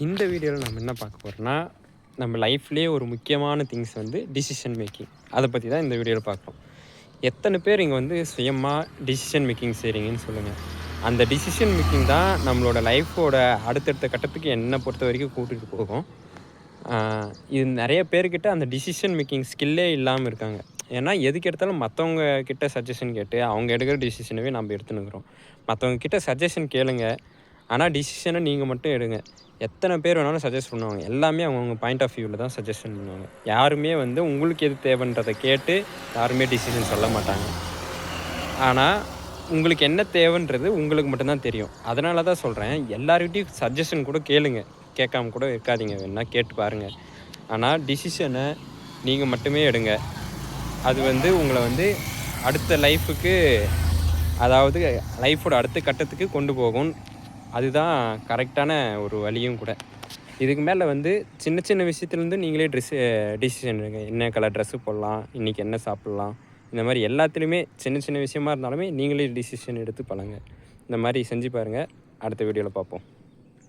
இந்த வீடியோவில் நம்ம என்ன பார்க்க போகிறோம்னா, நம்ம லைஃப்லேயே ஒரு முக்கியமான திங்ஸ் வந்து டிசிஷன் மேக்கிங். அதை பற்றி தான் இந்த வீடியோவில் பார்க்குறோம். எத்தனை பேர் இங்கே வந்து சுயமாக டிசிஷன் மேக்கிங் செய்கிறீங்கன்னு சொல்லுங்கள். அந்த டிசிஷன் மேக்கிங் தான் நம்மளோட லைஃபோட அடுத்தடுத்த கட்டத்துக்கு என்னை பொறுத்த வரைக்கும் கூட்டிகிட்டு போகும். இது நிறைய பேர்கிட்ட அந்த டிசிஷன் மேக்கிங் ஸ்கில்லே இல்லாமல் இருக்காங்க. ஏன்னா எதுக்கு எடுத்தாலும் மற்றவங்க கிட்ட சஜஷன் கேட்டு அவங்க எடுக்கிற டிசிஷனவே நம்ம எடுத்துன்னுக்குறோம். மற்றவங்க கிட்ட சஜஷன் கேளுங்க, ஆனால் டிசிஷனை நீங்கள் மட்டும் எடுங்க. எத்தனை பேர் வேணாலும் சஜஸ்ட் பண்ணுவாங்க. எல்லாமே அவங்கவுங்க பாயிண்ட் ஆஃப் வியூவில் தான் சஜஷன் பண்ணுவாங்க. யாருமே வந்து உங்களுக்கு எது தேவைன்றதை கேட்டு யாருமே டிசிஷன் சொல்ல மாட்டாங்க. ஆனால் உங்களுக்கு என்ன தேவைன்றது உங்களுக்கு மட்டும்தான் தெரியும். அதனால தான் சொல்கிறேன், எல்லாருக்கிட்டையும் சஜஷன் கூட கேளுங்க. கேட்காம கூட இருக்காதீங்க, வேணால் கேட்டு பாருங்கள். ஆனால் டிசிஷனை நீங்கள் மட்டுமே எடுங்க. அது வந்து உங்களை வந்து அடுத்த லைஃபுக்கு, அதாவது லைஃபோட அடுத்த கட்டத்துக்கு கொண்டு போகும். அதுதான் கரெக்டான ஒரு வழியும் கூட. இதுக்கு மேலே வந்து சின்ன சின்ன விஷயத்துலேருந்து நீங்களே டிசிஷன் எடுங்க. என்ன கலர் ட்ரெஸ்ஸு போடலாம், இன்றைக்கி என்ன சாப்பிட்லாம், இந்த மாதிரி எல்லாத்துலேயுமே சின்ன சின்ன விஷயமா இருந்தாலுமே நீங்களே டிசிஷன் எடுத்து பழங்க. இந்த மாதிரி செஞ்சு பாருங்கள். அடுத்த வீடியோவில் பார்ப்போம்.